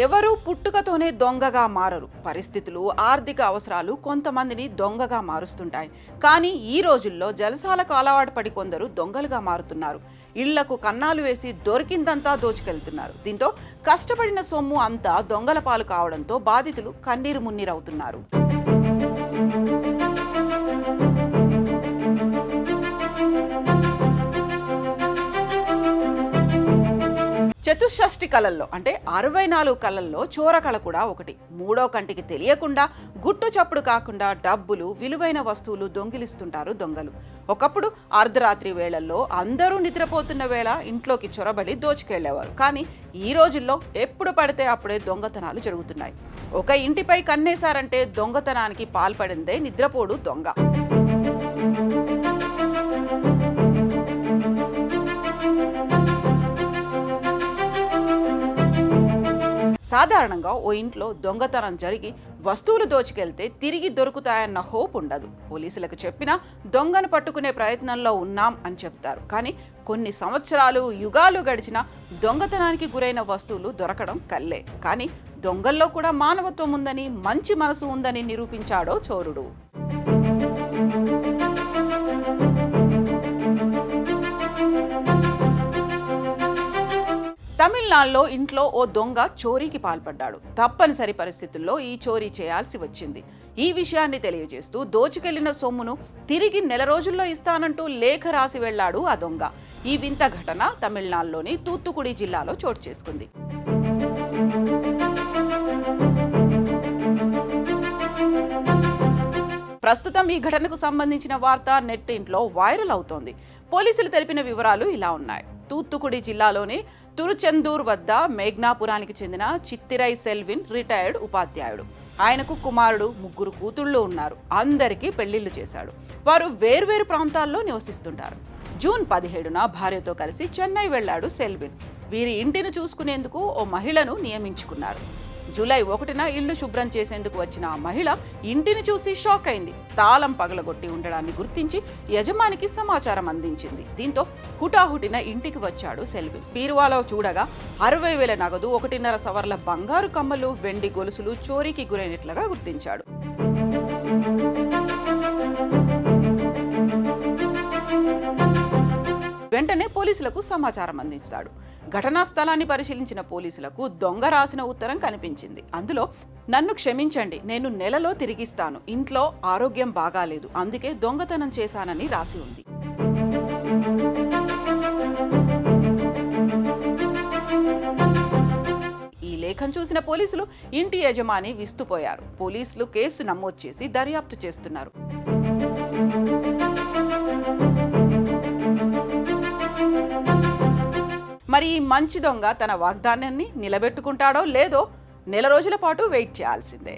ఎవరు పుట్టుకతోనే దొంగగా మారరు. పరిస్థితులు, ఆర్థిక అవసరాలు కొంతమందిని దొంగగా మారుస్తుంటాయి. కానీ ఈ రోజుల్లో జలసాలకు అలవాటు పడి కొందరు దొంగలుగా మారుతున్నారు. ఇళ్లకు కన్నాలు వేసి దొరికిందంతా దోచుకెళ్తున్నారు. దీంతో కష్టపడిన సొమ్ము అంతా దొంగల పాలు కావడంతో బాధితులు కన్నీరు మున్నీరవుతున్నారు. చతుషష్ఠి కళల్లో అంటే 64 కళల్లో చోర కళ కూడా ఒకటి. మూడో కంటికి తెలియకుండా గుట్టు చప్పుడు కాకుండా డబ్బులు, విలువైన వస్తువులు దొంగిలిస్తుంటారు దొంగలు. ఒకప్పుడు అర్ధరాత్రి వేళల్లో అందరూ నిద్రపోతున్న వేళ ఇంట్లోకి చొరబడి దోచుకెళ్లేవారు. కానీ ఈ రోజుల్లో ఎప్పుడు పడితే అప్పుడే దొంగతనాలు జరుగుతున్నాయి. ఒక ఇంటిపై కన్నేశారంటే దొంగతనానికి పాల్పడిందే నిద్రపోడు దొంగ. సాధారణంగా ఓ ఇంట్లో దొంగతనం జరిగి వస్తువులు దోచుకెళ్తే తిరిగి దొరుకుతాయన్న హోప్ ఉండదు. పోలీసులకు చెప్పినా దొంగను పట్టుకునే ప్రయత్నంలో ఉన్నాం అని చెప్తారు. కానీ కొన్ని సంవత్సరాలు, యుగాలు గడిచినా దొంగతనానికి గురైన వస్తువులు దొరకడం కల్లే. కానీ దొంగల్లో కూడా మానవత్వం ఉందని, మంచి మనసు ఉందని నిరూపించాడో చోరుడు. తమిళనాడులో ఇంట్లో ఓ దొంగ చోరీకి పాల్పడ్డాడు. తప్పనిసరి పరిస్థితుల్లో ఈ చోరీ చేయాల్సి వచ్చింది. ఈ విషయాన్ని తెలియజేస్తూ దోచుకెళ్లిన సొమ్మును తిరిగి నెల రోజుల్లో ఇస్తానంటూ లేఖ రాసి వెళ్లాడు ఆ దొంగ. ఈ వింత ఘటన తమిళనాడులోని తూత్తుకుడి జిల్లాలో చోటు చేసుకుంది. ప్రస్తుతం ఈ ఘటనకు సంబంధించిన వార్త నెట్టింట్లో వైరల్ అవుతోంది. పోలీసులు తెలిపిన వివరాలు ఇలా ఉన్నాయి. తూత్తుకుడి జిల్లాలోని తురుచెందూర్ వద్ద మేఘ్నాపురానికి చెందిన చిత్తిరై సెల్విన్ రిటైర్డ్ ఉపాధ్యాయుడు. ఆయనకు కుమారుడు, 3 కూతుళ్లు ఉన్నారు. అందరికీ పెళ్లిళ్లు చేశాడు. వారు వేర్వేరు ప్రాంతాల్లో నివసిస్తుంటారు. జూన్ 17న భార్యతో కలిసి చెన్నై వెళ్లాడు సెల్విన్. వీరి ఇంటిని చూసుకునేందుకు ఓ మహిళను నియమించుకున్నారు. జూలై 1న ఇల్లు శుభ్రం చేసేందుకు వచ్చిన ఆ మహిళ ఇంటిని చూసి షాక్ అయింది. తాళం పగలగొట్టి ఉండడాన్ని గుర్తించి యజమానికి సమాచారం అందించింది. దీంతో హుటాహుటిన ఇంటికి వచ్చాడు సెల్విన్. బీరువాలో చూడగా 60,000 నగదు, 1.5 సవర్ల బంగారు కమ్మలు, వెండి గొలుసులు చోరీకి గురైనట్లుగా గుర్తించాడు. వెంటనే పోలీసులకు సమాచారం అందించాడు. ఘటనా స్థలాన్ని పరిశీలించిన పోలీసులకు దొంగ రాసిన ఉత్తరం కనిపించింది. అందులో, నన్ను క్షమించండి, నేను నెలలో తిరిగిస్తాను, ఇంట్లో ఆరోగ్యం బాగాలేదు, అందుకే దొంగతనం చేశానని రాసి ఉంది. ఈ లేఖను చూసిన పోలీసులు ఇంటి యజమాని విస్తుపోయారు. పోలీసులు కేసు నమోదు చేసి దర్యాప్తు చేస్తున్నారు. మరి ఈ మంచి దొంగ తన వాగ్దానాన్ని నిలబెట్టుకుంటాడో లేదో నెల రోజుల పాటు వెయిట్ చేయాల్సిందే.